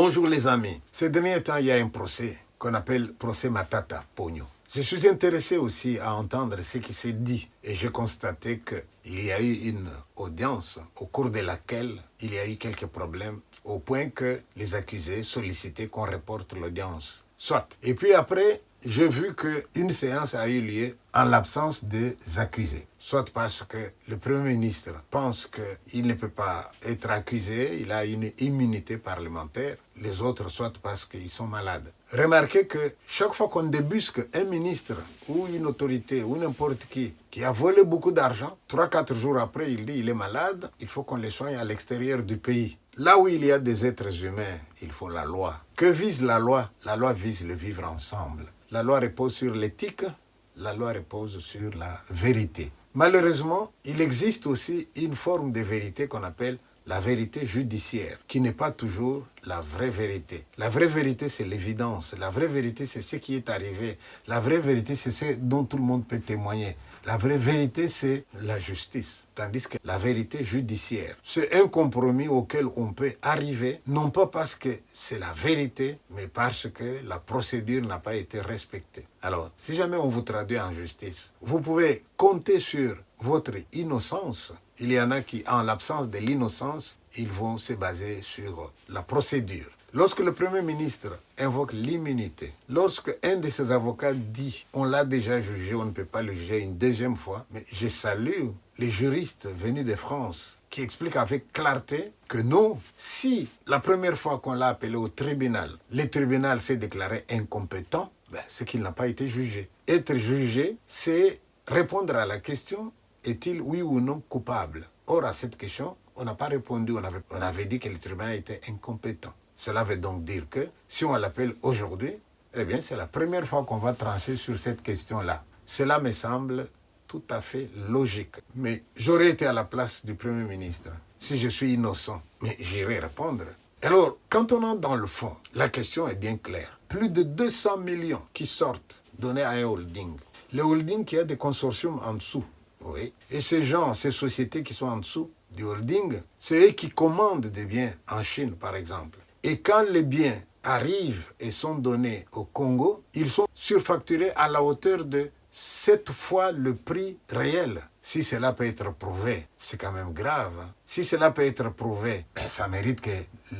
Bonjour les amis. Ces derniers temps, il y a un procès qu'on appelle procès Matata Pogno. Je suis intéressé aussi à entendre ce qui s'est dit et j'ai constaté qu'il y a eu une audience au cours de laquelle il y a eu quelques problèmes au point que les accusés sollicitaient qu'on reporte l'audience. Soit. Et puis après, j'ai vu qu'une séance a eu lieu en l'absence des accusés. Soit parce que le Premier ministre pense qu'il ne peut pas être accusé, il a une immunité parlementaire. Les autres, soit parce qu'ils sont malades. Remarquez que chaque fois qu'on débusque un ministre ou une autorité ou n'importe qui a volé beaucoup d'argent, 3-4 jours après, il dit qu'il est malade, il faut qu'on le soigne à l'extérieur du pays. Là où il y a des êtres humains, il faut la loi. Que vise la loi? La loi vise le vivre ensemble. La loi repose sur l'éthique, la loi repose sur la vérité. Malheureusement, il existe aussi une forme de vérité qu'on appelle la vérité judiciaire, qui n'est pas toujours la vraie vérité. La vraie vérité, c'est l'évidence. La vraie vérité, c'est ce qui est arrivé. La vraie vérité, c'est ce dont tout le monde peut témoigner. La vraie vérité, c'est la justice. Tandis que la vérité judiciaire, c'est un compromis auquel on peut arriver, non pas parce que c'est la vérité, mais parce que la procédure n'a pas été respectée. Alors, si jamais on vous traduit en justice, vous pouvez compter sur votre innocence. Il y en a qui, en l'absence de l'innocence, ils vont se baser sur la procédure. Lorsque le Premier ministre invoque l'immunité, lorsque un de ses avocats dit « on l'a déjà jugé, on ne peut pas le juger une deuxième fois », mais je salue les juristes venus de France qui expliquent avec clarté que non, si la première fois qu'on l'a appelé au tribunal, le tribunal s'est déclaré incompétent, c'est qu'il n'a pas été jugé. Être jugé, c'est répondre à la question « est-il oui ou non coupable ?» Or, à cette question, on n'a pas répondu, on avait dit que le tribunal était incompétent. Cela veut donc dire que si on l'appelle aujourd'hui, eh bien c'est la première fois qu'on va trancher sur cette question-là. Cela me semble tout à fait logique. Mais j'aurais été à la place du Premier ministre. Si je suis innocent, mais j'irai répondre. Alors, quand on entre dans le fond, la question est bien claire. Plus de 200 millions qui sortent donnés à un holding. Le holding qui a des consortiums en dessous. Oui. Et ces gens, ces sociétés qui sont en dessous du holding, c'est eux qui commandent des biens en Chine, par exemple. Et quand les biens arrivent et sont donnés au Congo, ils sont surfacturés à la hauteur de 7 fois le prix réel. Si cela peut être prouvé, c'est quand même grave. Si cela peut être prouvé, ça mérite que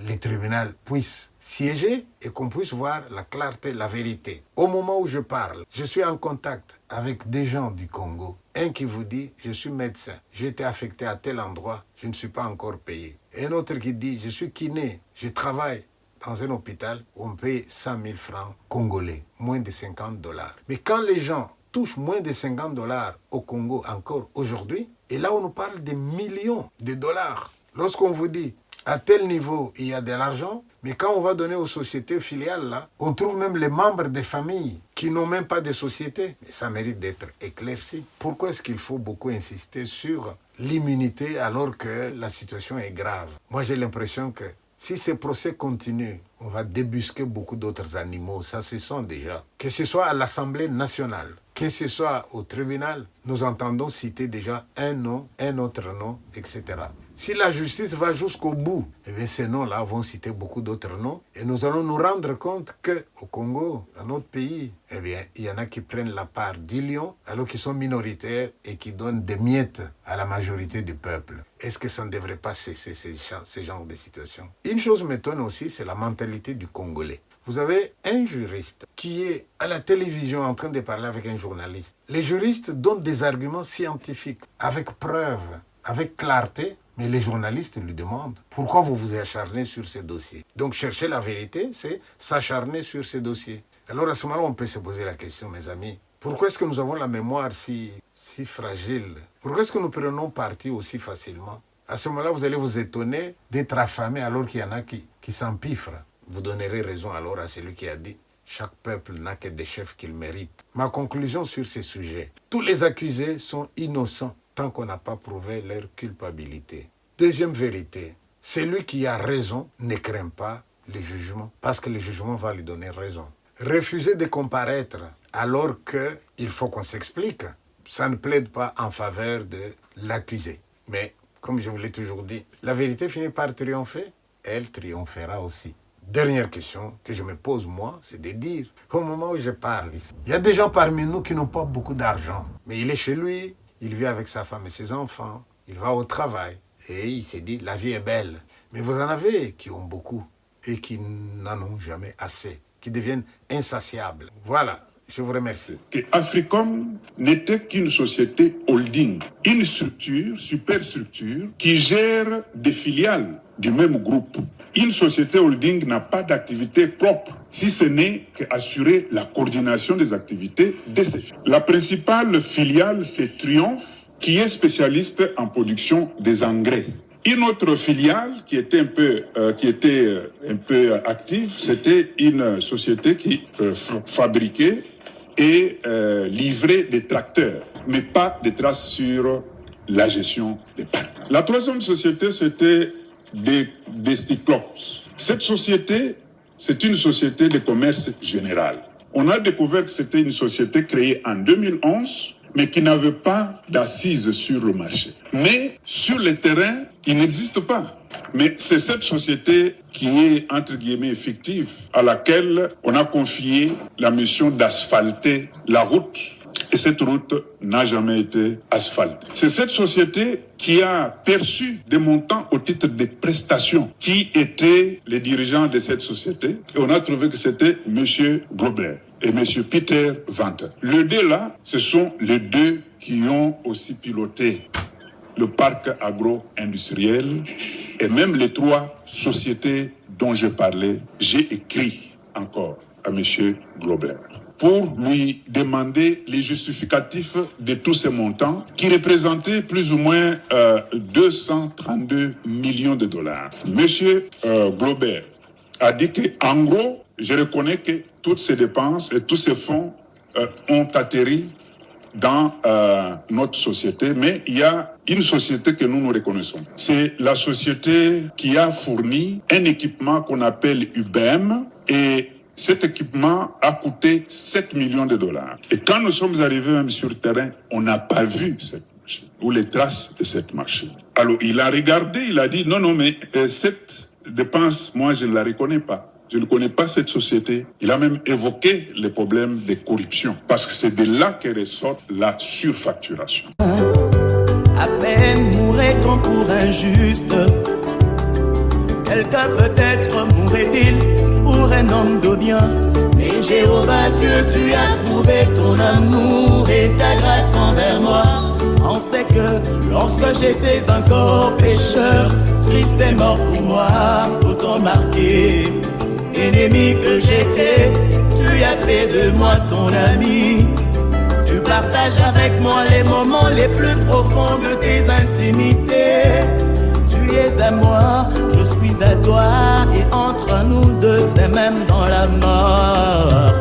les tribunaux puissent siéger et qu'on puisse voir la clarté, la vérité. Au moment où je parle, je suis en contact avec des gens du Congo. Un qui vous dit, je suis médecin, j'ai été affecté à tel endroit, je ne suis pas encore payé. Un autre qui dit, je suis kiné, je travaille dans un hôpital où on paye 100 000 francs congolais, moins de 50 $. Mais quand les gens touchent moins de 50 $ au Congo encore aujourd'hui, et là on nous parle de millions de dollars. Lorsqu'on vous dit, à tel niveau, il y a de l'argent, mais quand on va donner aux sociétés filiales, là, on trouve même les membres des familles qui n'ont même pas de société. Mais ça mérite d'être éclairci. Pourquoi est-ce qu'il faut beaucoup insister sur l'immunité alors que la situation est grave? Moi, j'ai l'impression que si ces procès continuent, on va débusquer beaucoup d'autres animaux. Ça se sent déjà. Que ce soit à l'Assemblée nationale, que ce soit au tribunal, nous entendons citer déjà un nom, un autre nom, etc. Si la justice va jusqu'au bout, eh bien ces noms-là vont citer beaucoup d'autres noms et nous allons nous rendre compte qu'au Congo, dans notre pays, eh bien, il y en a qui prennent la part du lion alors qu'ils sont minoritaires et qui donnent des miettes à la majorité du peuple. Est-ce que ça ne devrait pas cesser ce genre de situation? Une chose m'étonne aussi, c'est la mentalité du Congolais. Vous avez un juriste qui est à la télévision en train de parler avec un journaliste. Les juristes donnent des arguments scientifiques, avec preuves, avec clarté, mais les journalistes lui demandent pourquoi vous vous acharnez sur ces dossiers. Donc chercher la vérité, c'est s'acharner sur ces dossiers. Alors à ce moment-là, on peut se poser la question, mes amis, pourquoi est-ce que nous avons la mémoire si fragile? Pourquoi est-ce que nous prenons parti aussi facilement? À ce moment-là, vous allez vous étonner d'être affamé alors qu'il y en a qui s'empiffrent. Vous donnerez raison alors à celui qui a dit « Chaque peuple n'a que des chefs qu'il mérite ». Ma conclusion sur ces sujets, tous les accusés sont innocents tant qu'on n'a pas prouvé leur culpabilité. Deuxième vérité, celui qui a raison ne craint pas le jugement parce que le jugement va lui donner raison. Refuser de comparaître alors qu'il faut qu'on s'explique, ça ne plaide pas en faveur de l'accusé. Mais, comme je vous l'ai toujours dit, la vérité finit par triompher, elle triomphera aussi. dernière question que je me pose moi, c'est de dire, au moment où je parle, il y a des gens parmi nous qui n'ont pas beaucoup d'argent, mais il est chez lui, il vit avec sa femme et ses enfants, il va au travail, et il s'est dit, la vie est belle. Mais vous en avez qui ont beaucoup et qui n'en ont jamais assez, qui deviennent insatiables. Voilà. Je vous remercie. Que Africom n'était qu'une société holding, une structure, superstructure, qui gère des filiales du même groupe. Une société holding n'a pas d'activité propre, si ce n'est qu'assurer la coordination des activités de ces filiales. La principale filiale, c'est Triomphe, qui est spécialiste en production des engrais. Une autre filiale qui était un peu active, c'était une société qui fabriquait et livrait des tracteurs, mais pas de traces sur la gestion des parcs. La troisième société, c'était des Cyclops. Cette société, c'est une société de commerce général. On a découvert que c'était une société créée en 2011, mais qui n'avait pas d'assises sur le marché. Mais sur le terrain, il n'existe pas. Mais c'est cette société qui est, entre guillemets, effective, à laquelle on a confié la mission d'asphalter la route. Et cette route n'a jamais été asphaltée. C'est cette société qui a perçu des montants au titre des prestations. Qui étaient les dirigeants de cette société? Et on a trouvé que c'était M. Grobler et M. Peter Venter. Les deux là, ce sont les deux qui ont aussi piloté le parc agro-industriel et même les trois sociétés dont je parlais. J'ai écrit encore à M. Grobler pour lui demander les justificatifs de tous ces montants qui représentaient plus ou moins 232 millions de dollars. Monsieur Grobler a dit qu'en gros, je reconnais que toutes ces dépenses et tous ces fonds ont atterri dans notre société, mais il y a une société que nous reconnaissons. C'est la société qui a fourni un équipement qu'on appelle UBM et cet équipement a coûté 7 millions de dollars. Et quand nous sommes arrivés même sur le terrain, on n'a pas vu cette machine ou les traces de cette machine. Alors il a regardé, il a dit non, mais cette dépense, moi je ne la reconnais pas. Je ne connais pas cette société. Il a même évoqué les problèmes de corruption. Parce que c'est de là que ressort la surfacturation. À peine mourrait-on pour injuste. Quelqu'un peut-être mourrait-il pour un homme de bien. Mais Jéhovah Dieu, tu as prouvé ton amour et ta grâce envers moi. On sait que lorsque j'étais encore pécheur, Christ est mort pour moi, autant marqué. Ennemi que j'étais, tu as fait de moi ton ami. Tu partages avec moi les moments les plus profonds de tes intimités. Tu es à moi, je suis à toi, et entre nous deux c'est même dans la mort.